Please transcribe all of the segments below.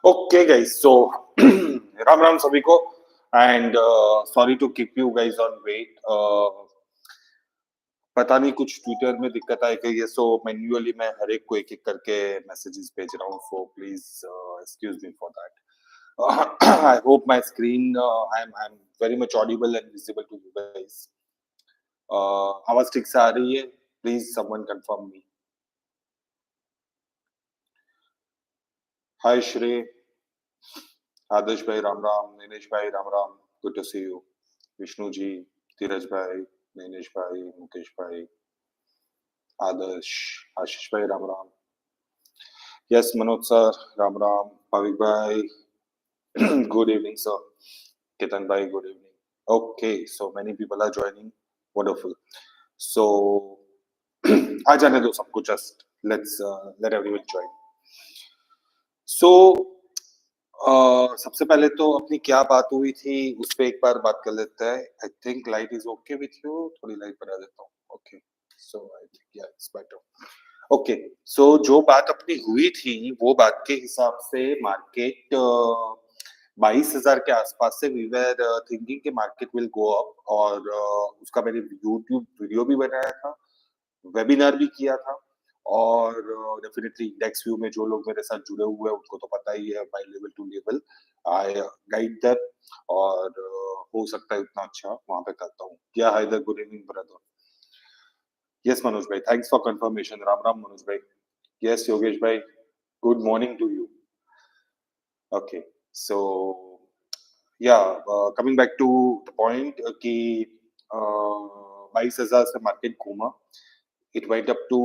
Okay, guys. So, Ram Ram सभी को and sorry to keep you guys on wait. पता नहीं कुछ ट्विटर में दिक्कत आई गई है, सो मैन्युअली मैं हर एक को एक एक करके मैसेजेस भेज रहा हूँ. So please excuse me for that. I hope my screen I'm very much audible and visible to you guys. आवाज ठीक से आ रही है? Please someone confirm me. Hi Shri. आदर्श भाई राम राम, नैनेश भाई Ram Ram, good to see you. Vishnu ji, Dheeraj भाई, नैनेश भाई, मुकेश भाई, आदर्श, आशीष भाई राम राम. यस मनोज सर राम राम, भाविक भाई गुड इवनिंग सर, केतन भाई good evening. Okay, so many people are joining, wonderful. So आ जाने दो सबको, just let's let everyone join. So सबसे पहले तो अपनी क्या बात हुई थी उस पे एक बार बात कर लेते हैं. I think light is okay with you. थोड़ी लाइट बढ़ा देता हूँ. ओके, सो आई थिंक या इट्स बेटर. ओके, सो जो बात अपनी हुई थी वो बात के हिसाब से मार्केट 22,000 के आसपास से वी वर थिंकिंग कि मार्केट विल गो अप. और उसका मैंने यूट्यूब वीडियो भी बनाया था, वेबिनार भी किया था. और डेफिनेटली इंडेक्स व्यू में जो लोग मेरे साथ जुड़े हुए हैं उनको तो पता ही है, by level to level I guide that. और हो सकता है इतना अच्छा वहां पे करता हूँ. क्या Haider, good evening brother. Yes Manoj भाई, thanks for confirmation. Ram Ram Manoj भाई. यस योगेश भाई, good morning to you. Okay, so yeah coming back to the point कि 22,000 से मार्केट घूमा. It went up to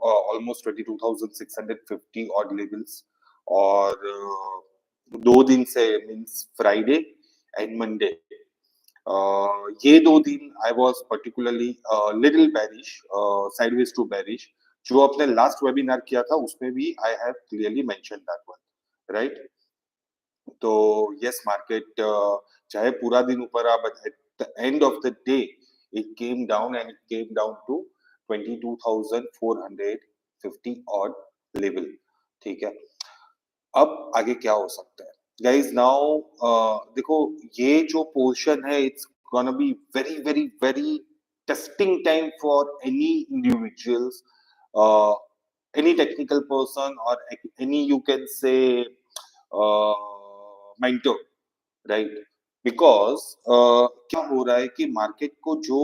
almost 22,650 odd levels. और 2 दिन से मीन्स फ्राइडे एंड मंडे, ये 2 दिन I was particularly little bearish, sideways to bearish. जो अपने लास्ट वेबिनार किया था उसमें भी I have clearly mention that one, right. तो यस, मार्केट चाहे पूरा दिन ऊपर आ, but at the end of the day it came down and it came down to 22,450 odd level. ठीक है, अब आगे क्या हो सकता है गाइज. नाउ देखो, ये जो पोर्शन है it's gonna be very very very testing time for any individuals, any technical person or any you can say mentor, right? Because क्या हो रहा है कि मार्केट को जो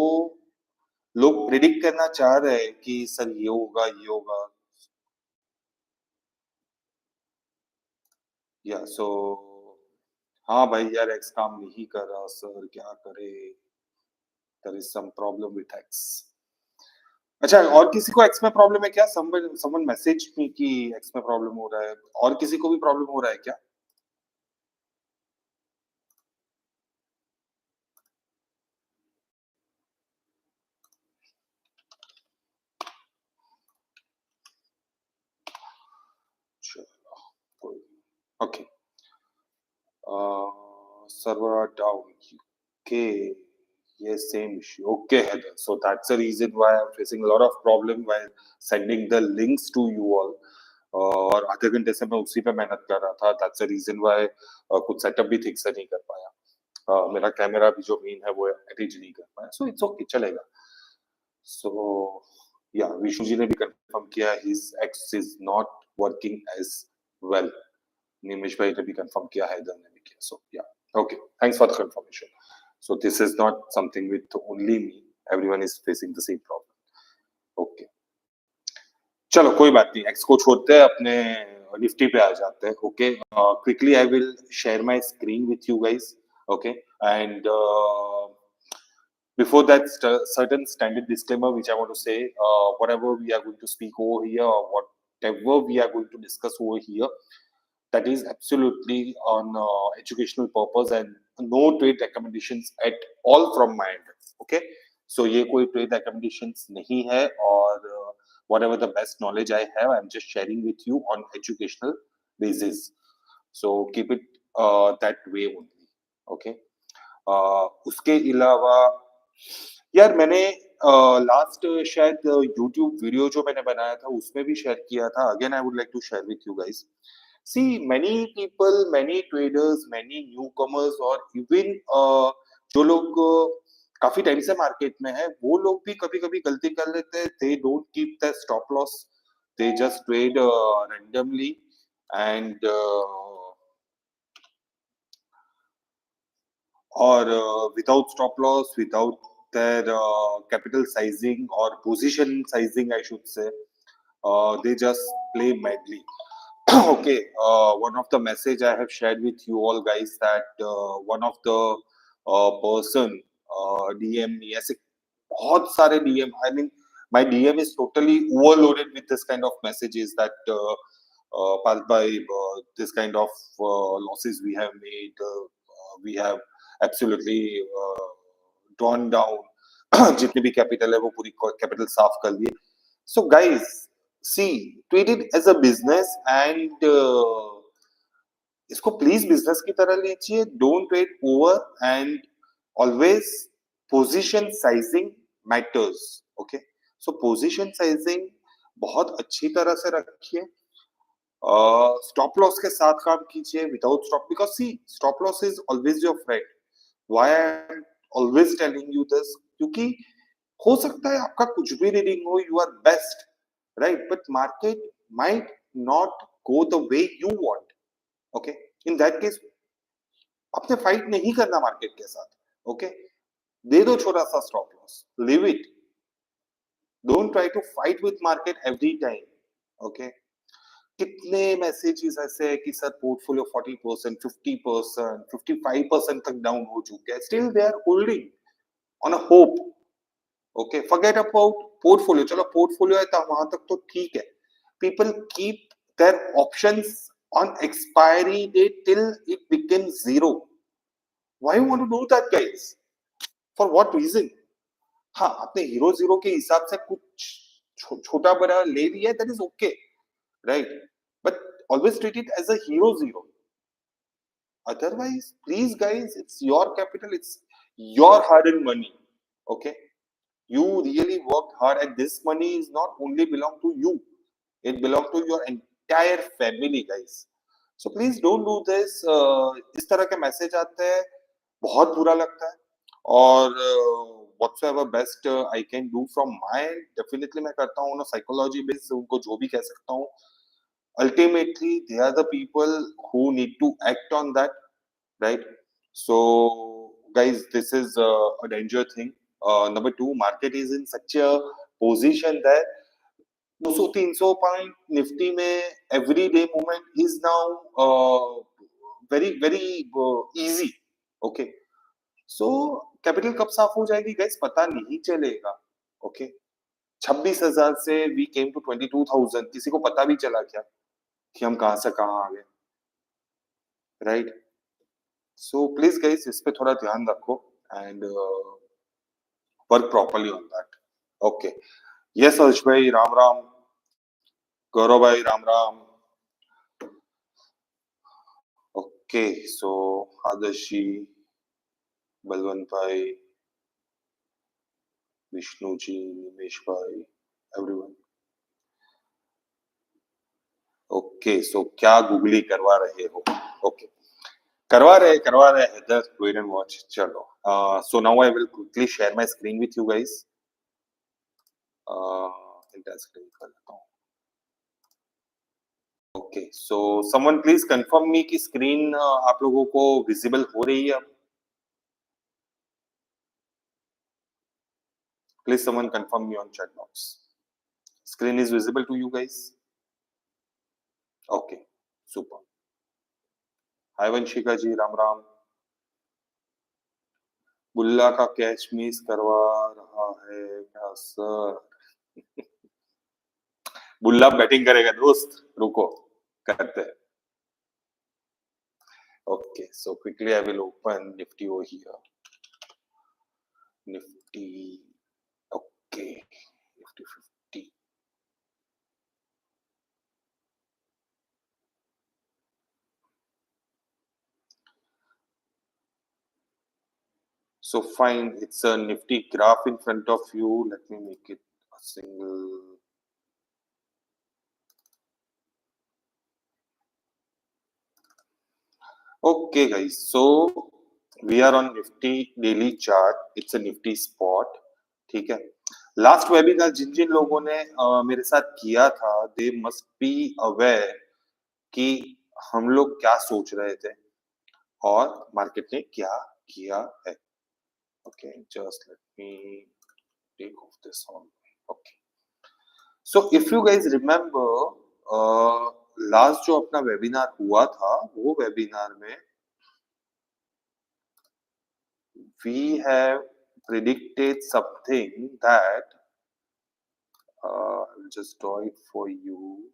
लोग प्रिडिक्ट करना चाह रहे हैं कि सर ये होगा ये होगा, या सो हाँ भाई यार एक्स काम नहीं कर रहा सर, क्या करे, there is some problem with X. अच्छा, और किसी को एक्स में प्रॉब्लम है क्या? समवन मैसेज मी कि एक्स में प्रॉब्लम हो रहा है. और किसी को भी प्रॉब्लम हो रहा है क्या? Okay. Server down. Okay. Yes, same issue. Okay, Heather. So that's the reason why I'm facing a lot of problem while sending the links to you all. और आधे घंटे से मैं उसी पे मेहनत कर रहा था. That's the reason why कुछ सेटअप भी ठीक से नहीं कर पाया. मेरा कैमरा भी जो मेन है वो अरेंज नहीं कर पाया. So it's okay, चलेगा. So yeah, विष्णु जी ने भी कंफर्म किया his X is not working as well. निमेश भाई ने भी कंफर्म किया, हैदर ने भी किया. So yeah, okay, thanks for the confirmation. So this is not something with only me, everyone is facing the same problem. Okay, चलो कोई बात नहीं, एक्स को छोड़ते हैं, अपने निफ्टी पे आ जाते हैं. Okay, quickly I will share my screen with you guys. Okay, and before that, certain standard disclaimer which I want to say. Whatever we are going to speak over here or whatever we are going to discuss over here, that is absolutely on educational purpose and no trade recommendations at all from my end. Okay, so ये कोई trade recommendations नहीं है, और whatever the best knowledge I have, I'm just sharing with you on educational basis. So keep it that way only. Okay. उसके अलावा यार मैंने last शायद YouTube वीडियो जो मैंने बनाया था उसमें भी शेयर किया था. Again I would like to share with you guys. See, many people, many traders, many newcomers और even जो लोग काफी टाइम से मार्केट में है, वो लोग भी कभी-कभी गलती कर लेते हैं. They don't keep their stop loss. They just trade randomly and or without stop loss, without their capital sizing or position sizing, I should say. They just play madly. Okay, one of the message I have shared with you all guys that one of the person DM me ऐसे बहुत सारे DM. I mean, my DM is totally overloaded with this kind of messages that by this kind of losses we have made. We have absolutely drawn down जितनी भी capital है वो पूरी capital साफ कर लिए. So guys, see, treat it as a business and इसको please business की तरह लीजिए. Don't trade over and always position sizing matters. Okay, so position sizing बहुत अच्छी तरह से रखिए. स्टॉप लॉस के साथ काम कीजिए without stop, because see stop loss is always your friend. Why I am always telling you this, क्योंकि हो सकता है आपका कुछ भी रीडिंग हो, you are best, right, but market might not go the way you want. Okay, in that case आपने fight नहीं करना मार्केट के साथ. ओके, दे दो छोटा सा stop loss, leave it. Don't try to fight with market every time. Okay, कितने messages ऐसे है कि सर पोर्टफोलियो 40%, 50%, 55% तक डाउन हो चुके हैं, still they are holding on a hope. Okay, forget about portfolio. चलो पोर्टफोलियो है तो वहां तक तो ठीक है. People keep their options on expiry date till it becomes zero. Why you want to do that, guys? For what reason? हाँ, आपने हीरो जीरो के हिसाब से कुछ छोटा बड़ा ले लिया, that is okay, right? But always treat it as a hero zero. Otherwise, please, guys, it's your capital, it's your hard-earned money. Okay, you really worked hard, and this money is not only belong to you; it belong to your entire family, guys. So please don't do this. इस तरह के message आते हैं, बहुत बुरा लगता है. और whatsoever best I can do from my end, definitely मैं करता हूँ ना, साइकोलॉजी बेस्ड उनको जो भी कह सकता हूँ. Ultimately, they are the people who need to act on that, right? So, guys, this is a danger thing. Number two, market is in such a position that 200-300 point Nifty में every day movement is now very very easy. Okay, so capital कब साफ हो जाएगी guys, पता नहीं चलेगा. Okay, 26,000 से we came to 22,000. किसी को पता भी चला क्या कि हम कहां से कहां आ गए, राइट? सो प्लीज गाइस, इस पे थोड़ा ध्यान रखो and work properly on that. Okay, yes Harsh भाई, राम राम. गौरव भाई, राम राम. ओके, सो आदर्शी, बलवंत भाई, विष्णु जी, निमेश भाई, एवरीवन. ओके, सो क्या गूगली करवा रहे हो? ओके, करवा रहे हैदर, वेट एंड वॉच. चलो, so now I will quickly share my screen with you guys. Enter screen कर लेता हूं. Okay, so someone please confirm me कि स्क्रीन आप लोगों को विजिबल हो रही है अब. Please someone confirm me on chat box. Screen is visible to you guys? Okay, super. Hi Vanshika जी, राम राम. बुल्ला का कैच मिस करवा रहा है क्या सर? बुल्ला बैटिंग करेगा दोस्त, रुको करते हैं. Okay, so quickly I will open Nifty over here. Nifty, okay, Nifty 50. So fine, it's a Nifty graph in front of you. Let me make it a single. Okay, guys. So we are on Nifty daily chart. It's a Nifty spot. ठीक है. Last webinar जिन जिन लोगों ने मेरे साथ किया था, they must be aware कि हम लोग क्या सोच रहे थे और मार्केट ने क्या किया है. Okay, just let me take off this on. Okay. So if you guys remember, last जो अपना वेबिनार हुआ था, वो वेबिनार में we have predicted something that I'll just draw it for you.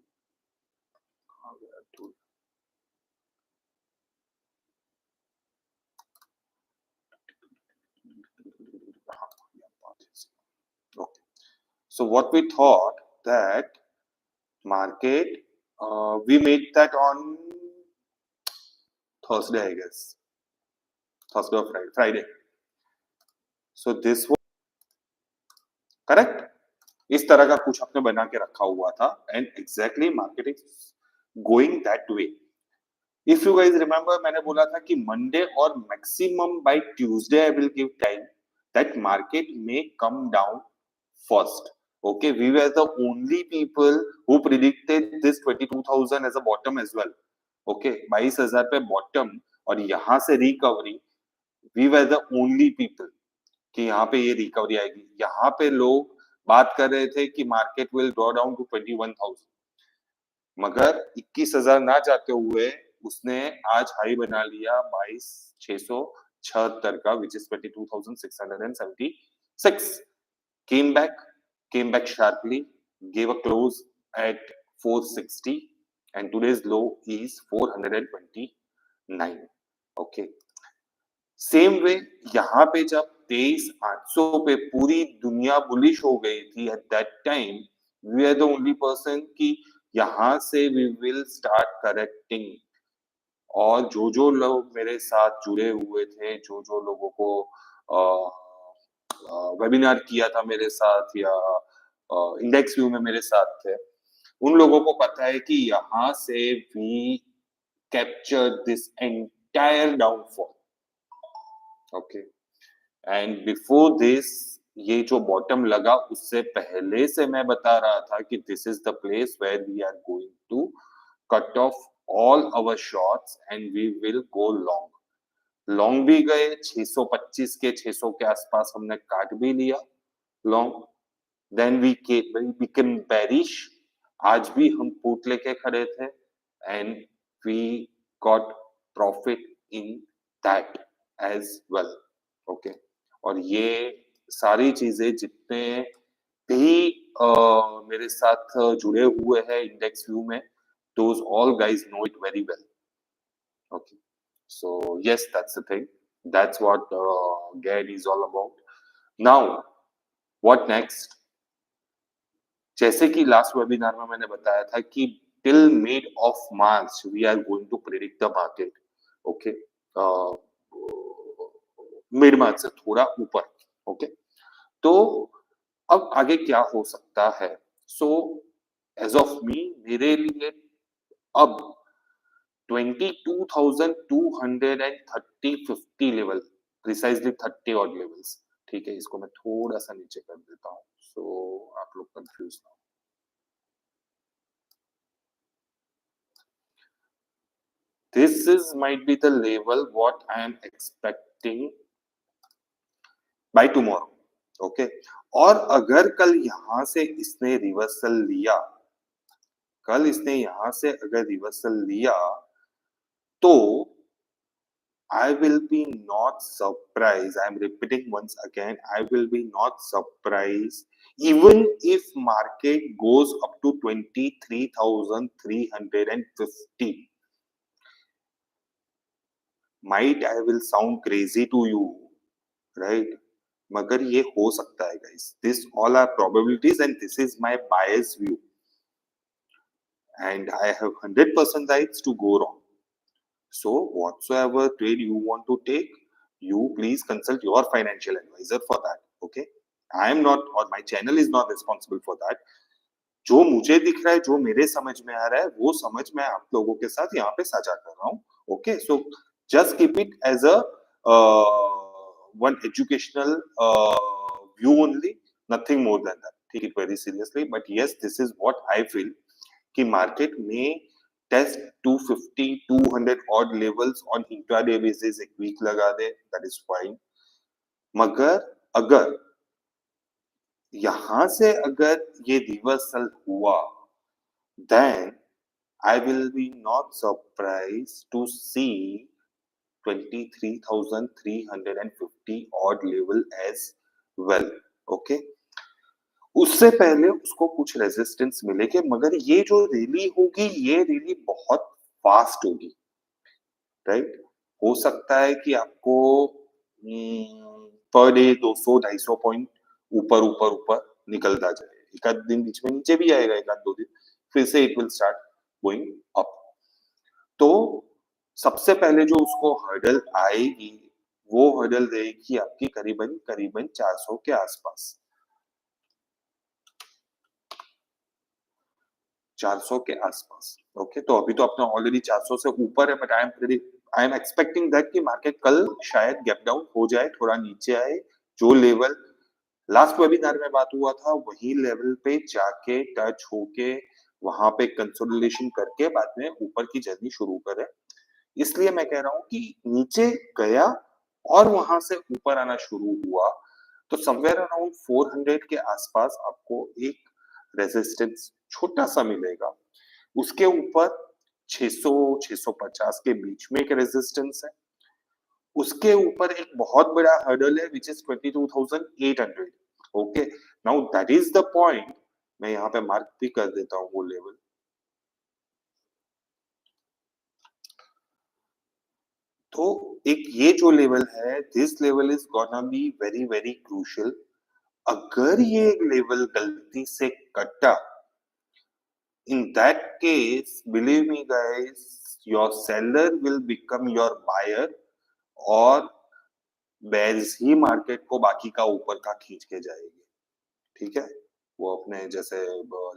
Okay. So what we thought that market, we made that on Thursday, I guess. Thursday or Friday. So this was correct. इस तरह का कुछ आपने बना के रखा हुआ था and exactly market is going that way. If you guys remember, मैंने बोला था कि Monday और maximum by Tuesday I will give time that market may come down first. Okay, we were the only people who predicted this 22,000 as a bottom as well. Okay, 22,000 पे bottom और यहाँ से recovery. We were the only people कि यहाँ पे ये recovery आएगी. यहाँ पे लोग बात कर रहे थे कि market will draw down to 21,000. मगर 21,000 ना जाते हुए उसने आज हाई बना लिया 22,676 का, which is 22,676. Came back sharply, gave a close at 460, and today's low is 429. Okay. Same way, यहाँ पे जब 23,800 पे पूरी दुनिया बुलिश हो गई थी, at that time we are the only person कि यहाँ से we will start correcting. और जो लोग मेरे साथ जुड़े हुए थे, जो लोगों को वेबिनार किया था मेरे साथ या इंडेक्स व्यू में मेरे साथ थे, उन लोगों को पता है कि यहाँ से we captured this entire downfall. Okay. And before this, ये जो bottom लगा उससे पहले से मैं बता रहा था कि this is the place where we are going to cut off all our shorts and we will go long. Long भी गए 625 के 600 के आसपास हमने काट भी लिया long. Then we became bearish. आज भी हम put लेके खड़े थे and we got profit in that as well. Okay. और ये सारी चीजें जितने भी मेरे साथ जुड़े हुए हैं इंडेक्स व्यू में, those all guys know it very well. Okay. So yes, that's the thing. That's what GAIN is all about. Now, what next? जैसे कि लास्ट वेबिनार में मैंने बताया था कि till mid of March we are going to predict the market. Okay. Mid मार्च से थोड़ा ऊपर. ओके. तो अब आगे क्या हो सकता है? सो एज ऑफ मी, मेरे लिए अब 22,230 लेवल, प्रिसाइजली 30 ऑड लेवल्स. ठीक है, इसको मैं थोड़ा सा नीचे कर देता हूं सो आप लोग कंफ्यूज ना हो. This is might be the level what I am expecting by tomorrow. Okay. और अगर कल यहां से इसने रिवर्सल लिया, कल इसने यहां से अगर रिवर्सल लिया तो I will be not surprised. I am repeating once again, I will be not surprised even if market goes up to 23,350. Might I will sound crazy to you, right? मगर ये हो सकता है guys. This all are probabilities and this is my biased view. And I have 100% rights to go wrong. So whatsoever trade you want to take, you please consult your financial advisor for that. Okay. I am not, or my channel is not responsible for that. जो मुझे दिख रहा है, जो मेरे समझ में आ रहा है, वो समझ मैं आप लोगों के साथ यहाँ पे साझा कर रहा हूँ. Okay. So just keep it as a one educational view only, nothing more than that. Take it very seriously, but yes, this is what I feel कि market में test 250 200 odd levels on intraday basis एक week लगा दे, that is fine. मगर अगर यहां से अगर ये रिवर्सल हुआ, then I will be not surprised to see 23,350 odd level as well. Okay. उससे पहले उसको कुछ रेजिस्टेंस मिलेगी, मगर ये जो रैली होगी ये रैली बहुत फास्ट होगी, राइट? हो सकता है कि आपको पर डे 200-250 पॉइंट ऊपर ऊपर ऊपर निकलता जाए, एक आध दिन बीच में नीचे भी आएगा, एक आध दो दिन फिर से it will start going up. तो सबसे पहले जो उसको हर्डल आएगी वो हर्डल रहेगी आपकी करीबन 400 के आसपास, 400 के आसपास. ओके, तो अभी तो अपना ऑलरेडी 400 से ऊपर है, but I am expecting that कि मार्केट कल शायद गैप डाउन हो जाए, थोड़ा नीचे आए, जो लेवल लास्ट वेबिनार में बात हुआ था वही लेवल पे जाके टच होके वहां पे कंसोलिडेशन करके बाद में ऊपर की जर्नी शुरू करे. इसलिए मैं कह रहा हूं कि नीचे गया और वहां से ऊपर आना शुरू हुआ तो समवेयर अराउंड 400 के आसपास आपको एक रेजिस्टेंस छोटा सा मिलेगा. उसके ऊपर 600 650 के बीच में एक रेजिस्टेंस है. उसके ऊपर एक बहुत बड़ा हर्डल है which is 22,800. Okay, now that is the point. मैं यहाँ पे मार्क भी कर देता हूँ वो लेवल. तो एक ये जो लेवल है, this level is gonna be very very crucial. अगर ये लेवल गलती से कटा, in that case believe me guys, your seller will become your buyer और बेयर्स ही मार्केट को बाकी का ऊपर का खींच के जाएगी. ठीक है, वो अपने जैसे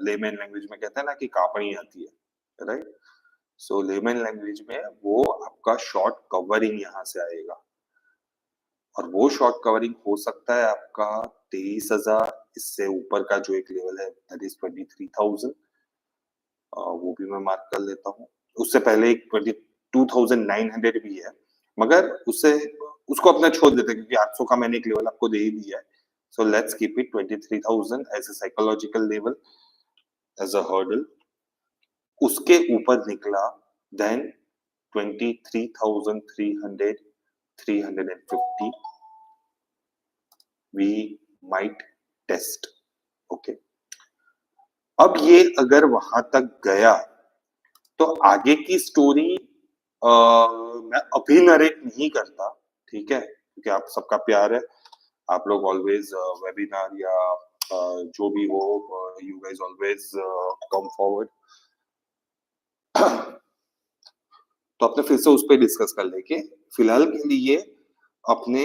लेमन लैंग्वेज में कहते हैं ना कि कापड़ी आती है, राइट? सो लेमन लैंग्वेज में वो आपका शॉर्ट कवरिंग यहाँ से आएगा और वो शॉर्ट कवरिंग हो सकता है आपका 23,000, इससे ऊपर का जो एक लेवल है दैट इज 23,000. वो भी मैं मार्क कर लेता हूँ. उससे पहले एक 22,900 भी है, मगर उससे उसको अपना छोड़ देते हैं क्योंकि 800 का मैंने एक लेवल आपको दे ही दिया है. So let's keep it 23,000 as a psychological level, as a hurdle. उसके ऊपर निकला then 23,300 350 we might test. Okay, अब ये अगर वहां तक गया तो आगे की स्टोरी मैं अभी नरेट नहीं करता, ठीक है, क्योंकि आप सबका प्यार है. आप लोग ऑलवेज वेबिनार या जो भी हो, you guys always come forward. तो अपने फिर से उस पर डिस्कस कर लेके फिलहाल के लिए अपने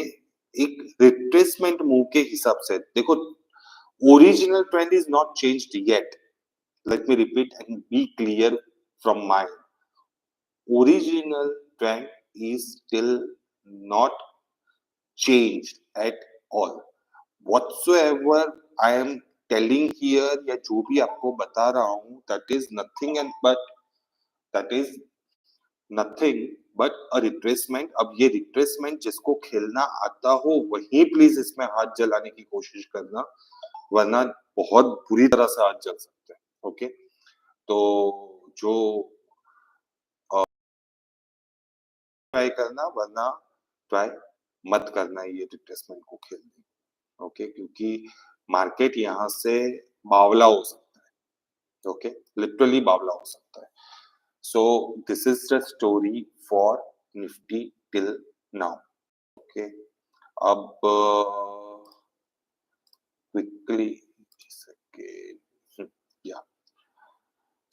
एक रिट्रेसमेंट मूव के हिसाब से देखो, original trend is not changed yet. Let me repeat and be clear from my original trend is still not changed at all. Whatsoever I am telling here या जो भी आपको बता रहा हूँ that is nothing but a retracement. अब ये retracement जिसको खेलना आता हो वही प्लीज इसमें हाथ जलाने की कोशिश करना, वरना बहुत बुरी तरह से हाथ जल सकते हैं. ओके, तो जो ट्राई करना, वरना ट्राई मत करना ये रिट्रेसमेंट को खेलने. ओके, क्योंकि मार्केट यहाँ से बावला हो सकता है. ओके, लिटरली बावला हो सकता है. So this is the story for Nifty till now. Okay, अब क्विकली या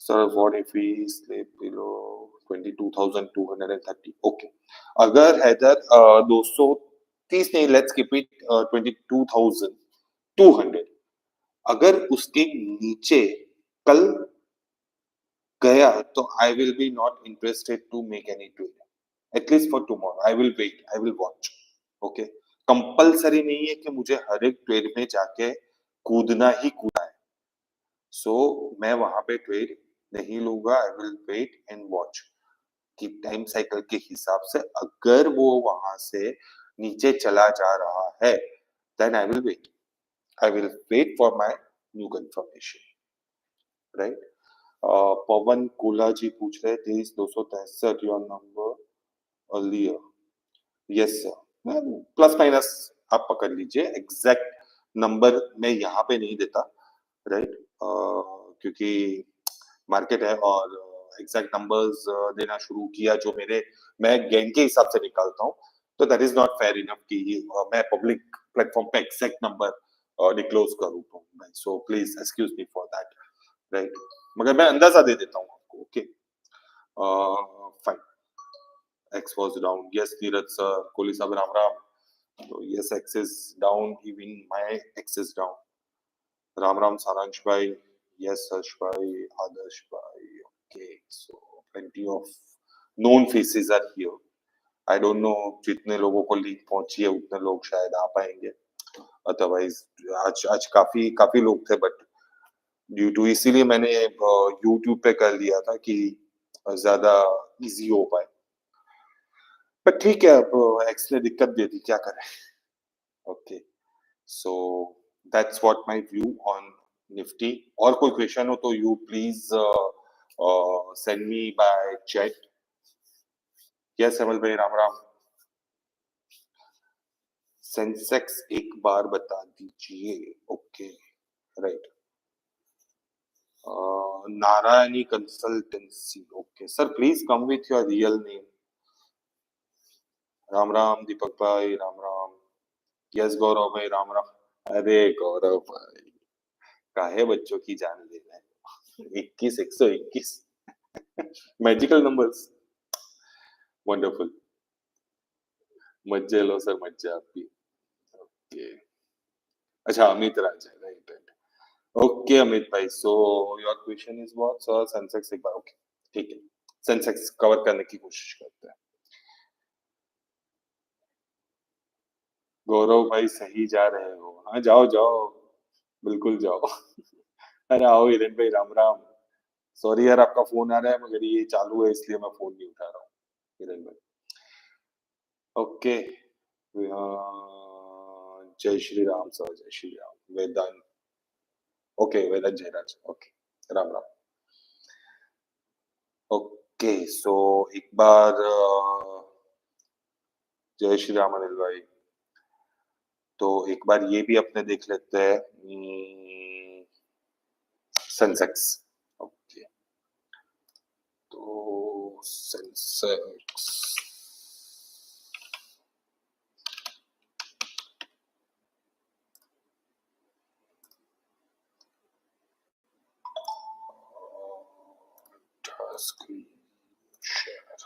sir, what if we slip below 22,230. Okay, अगर हैदर 230 नहीं, लेट्स कीप इट 22,200. अगर उसके नीचे कल गया तो I will be not interested to make any trade. At least for tomorrow I will wait, I will watch. Okay, compulsory नहीं है कि मुझे हर एक ट्रेड में जाके कूदना ही कूदना है। सो मैं वहां पे ट्रेड नहीं लूंगा, I will wait and watch कि टाइम साइकिल के हिसाब से अगर वो वहां से नीचे चला जा रहा है then I will wait, I will wait for my new confirmation, right. Pawan Kola ji पूछ रहे थे 263 your number earlier, yes sir, plus minus आप पकड़ लीजिए, एग्जैक्ट नंबर मैं यहाँ पे नहीं देता, राइट, क्योंकि मार्केट है और एग्जैक्ट नंबर्स देना शुरू किया जो मेरे मैं गेन के हिसाब से निकालता हूँ, तो that is not fair enough कि मैं पब्लिक प्लेटफॉर्म पे एग्जैक्ट नंबर डिक्लोज करूँ, तो so please excuse me for that, right, मगर मैं अंदाजा दे देता हूँ आपको। Okay, fine, x was down, yes Neeraj sir, Kohli साहब राम राम, तो yes x is down, even my ex is down, Ram Ram सारांश भाई, यस हर्ष भाई, आदर्श भाई, okay, so plenty of known faces are here. I don't know जितने लोगों को लिंक पहुंची है उतने लोग शायद आ पाएंगे, अदरवाइज आज आज काफी काफी लोग थे, बट ड्यू टू इसीलिए मैंने यूट्यूब पे कर लिया था कि ज्यादा इजी हो पाए, पर ठीक है, अब एक्स ने दिक्कत दे दी, क्या करें। Okay, so that's what my view on Nifty. और कोई क्वेश्चन हो तो you please send me by chat. Yes Amal भाई राम राम। सेंसेक्स एक बार बता दीजिए। Okay, right, Narayani consultancy, okay sir, please come with your real name. Ram Ram Deepak भाई, राम राम, यस गौरव भाई, राम राम। अरे गौरव भाई, काहे बच्चों की जान ले रहे हैं, 21 121 मैजिकल नंबर्स, वंडरफुल, मज्जे लो सर, मज्जे आप भी। ओके, अच्छा अमित राज है, राइट राइट, ओके अमित भाई, so your question is what sir, Sensex एक बार, ओके ठीक है, सेंसेक्स कवर करने की कोशिश करते हैं। गौरव भाई सही जा रहे हो, हाँ जाओ जाओ, बिल्कुल जाओ अरे आओ हिरेन भाई, राम राम, सॉरी यार आपका फोन आ रहा है मगर ये चालू है इसलिए मैं फोन नहीं उठा रहा हूँ, हिरेन भाई। ओके, जय श्री राम सर, जय श्री राम, वेदांत, ओके वेदांत जयराज, ओके राम राम। ओके, सो एक बार जय श्री राम अनिल भाई, तो एक बार ये भी अपने देख लेते हैं सेंसेक्स। ओके, तो Sensex screen share,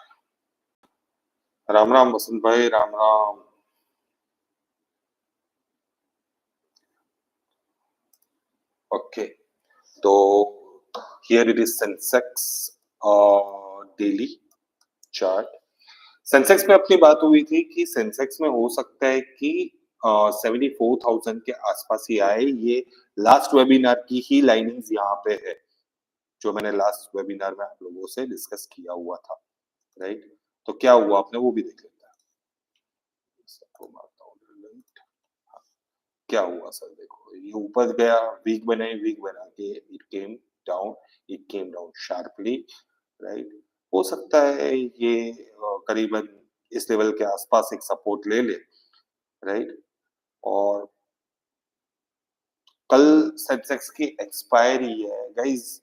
Ram Ram Vasant भाई, राम राम। ओके, तो here it is Sensex daily chart. Sensex में अपनी बात हुई थी कि सेंसेक्स में हो सकता है कि 74,000 के आसपास ही आए, ये लास्ट वेबिनार की ही लाइनिंग्स यहाँ पे है जो मैंने लास्ट वेबिनार में आप लोगों से डिस्कस किया हुआ था, राइट। तो क्या हुआ आपने वो भी देख लेते हैं, क्या हुआ सर, देखो ये ऊपर गया, वीक बनाई, वीक बना के it came down, it came down sharply, right. हो सकता है ये करीबन इस लेवल के आसपास एक सपोर्ट ले ले, राइट। और कल सेंसेक्स की एक्सपायरी है गाइस,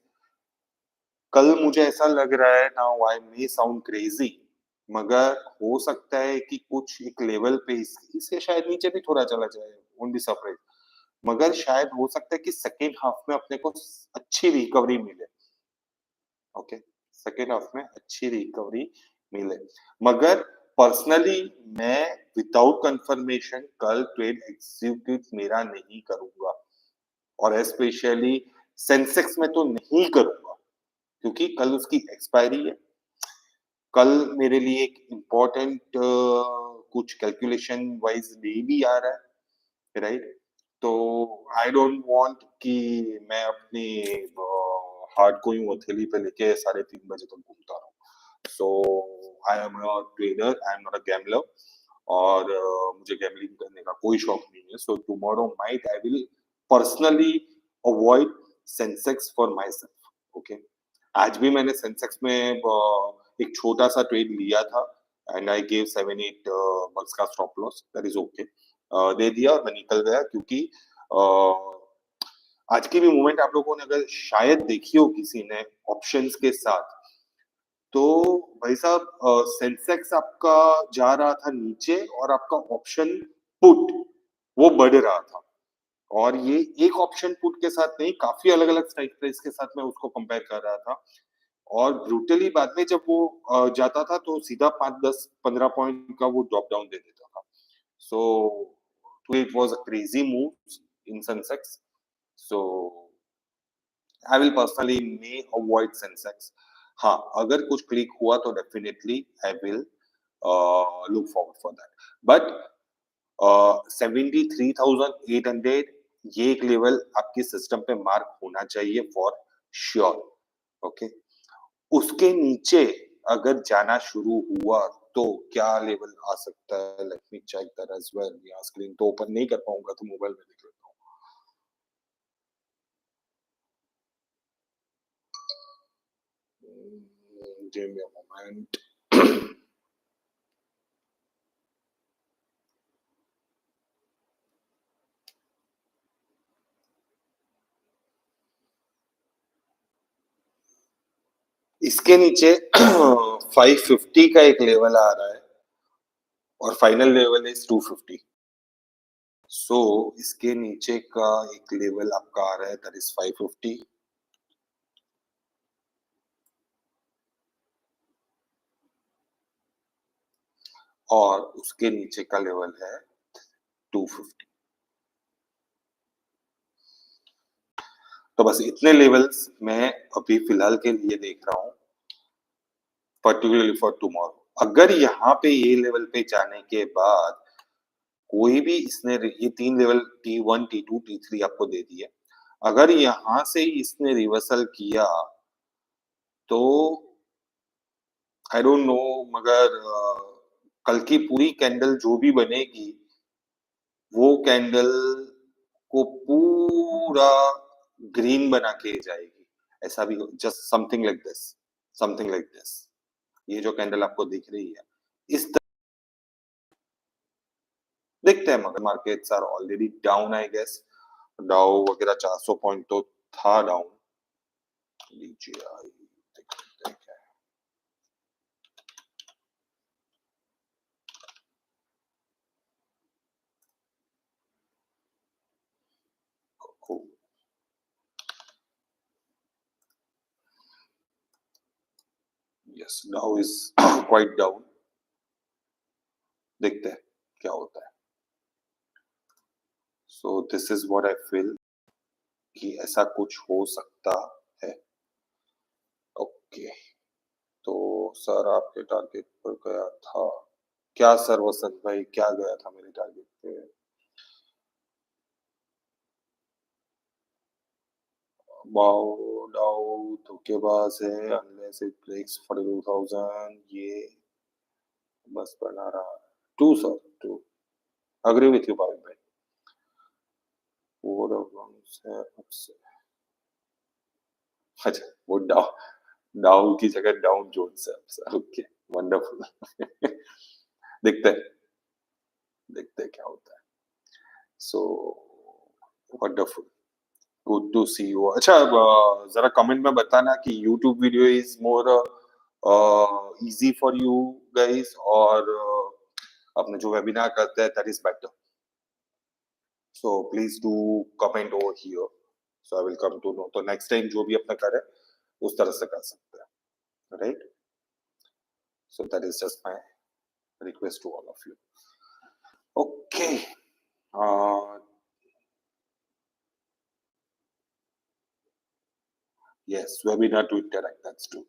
कल मुझे ऐसा लग रहा है, now I may sound crazy, मगर हो सकता है कि कुछ एक लेवल पे इससे शायद नीचे भी थोड़ा चला जाए, वोंट बी सरप्राइज, मगर शायद हो सकता है कि सेकेंड हाफ में अपने को अच्छी रिकवरी मिले। ओके, सेकेंड हाफ में अच्छी रिकवरी मिले, मगर पर्सनली मैं विदाउट कंफर्मेशन कल ट्रेड एग्जीक्यूट मेरा नहीं करूंगा, और स्पेशली सेंसेक्स में तो नहीं करूंगा क्योंकि कल उसकी एक्सपायरी है। कल मेरे लिए एक इम्पोर्टेंट कुछ कैलकुलेशन वाइज डे भी आ रहा है, राइट? तो आई डोंट वांट कि मैं अपनी हार्ट को यूं हथेली पे लेके 3:30 बजे तक घूमता रहूं। So I am a trader, I am not a gambler, और मुझे गैम्बलिंग करने का कोई शौक नहीं है। So tomorrow night I will personally avoid Sensex for myself. Okay, आज भी मैंने सेंसेक्स में एक छोटा सा ट्रेड लिया था, एंड आई गिव 7-8 का stop loss, that is okay. दे दिया और मैं निकल गया, क्योंकि आज की भी मूवमेंट आप लोगों ने अगर शायद देखी हो किसी ने ऑप्शंस के साथ, तो भाई साहब सेंसेक्स आपका जा रहा था नीचे और आपका ऑप्शन पुट वो बढ़ रहा था। और ये एक ऑप्शन पुट के साथ नहीं, काफी अलग अलग स्ट्राइक प्राइस के साथ मैं उसको कंपेयर कर रहा था। और ब्रूटली बाद में जब वो जाता था तो सीधा 5, 10, 15 पॉइंट का वो ड्रॉप डाउन दे देता था। So it was a crazy move in Sensex. So I will personally may avoid Sensex. हाँ, अगर कुछ क्लिक हुआ तो definitely I will look forward for that. But 73,800 ये एक लेवल आपकी सिस्टम पे मार्क होना चाहिए फॉर श्योर। ओके, उसके नीचे अगर जाना शुरू हुआ तो क्या लेवल आ सकता है? Let me check that as well. यहाँ स्क्रीन तो ओपन नहीं कर पाऊंगा, तो मोबाइल में देख लेता हूँ। Give me a moment. इसके नीचे 550 का एक लेवल आ रहा है और फाइनल लेवल इज 250। सो इसके नीचे का एक लेवल आपका आ रहा है, दैट इज 550। और उसके नीचे का लेवल है 250। तो बस इतने लेवल्स मैं अभी फिलहाल के लिए देख रहा हूँ, पर्टिकुलरली फॉर टुमारो। अगर यहाँ पे ये लेवल पे जाने के बाद कोई भी इसने ये 3 लेवल T1, T2, T3 आपको दे दिए, अगर यहाँ से इसने रिवर्सल किया तो आई डोंट नो, मगर कल की पूरी कैंडल जो भी बनेगी वो कैंडल को पूरा ग्रीन बना के जाएगी। ऐसा भी just something like this, something like this. ये जो कैंडल आपको दिख रही है इस तरह दिखते हैं, मगर markets are already down I guess. Dow वगैरह 400 पॉइंट तो था डाउन। DJI देखते हैं क्या है। Oh, yes, Dow is quite down। देखते हैं क्या होता है। So this is what I feel कि ऐसा कुछ हो सकता है। ओके, तो सर आपके टारगेट पर गया था क्या सर? वसंत भाई, क्या गया था मेरे टारगेट पे? वाओ, डाउ धोखेबाज है, अनलेस इट ब्रेक्स 42,000। ये बस बना रहा है। To sir, to agree with you भाई भाई। वो से अब से अच्छा, वो डाउ डाउ की जगह डाउन जोन्स है अब से। Okay, wonderful. देखते हैं, देखते हैं क्या होता है। So wonderful, good to see you. अच्छा, जरा कमेंट में बताना कि YouTube video is more easy for you guys, और अपने जो वेबिनार करते हैं that is better. So please do comment over here, so I will come to know. तो नेक्स्ट टाइम जो भी अपना करें उस तरह से कर सकते हैं, right? So that is just my request to all of you. Okay, yes, webinar to interact, that's true।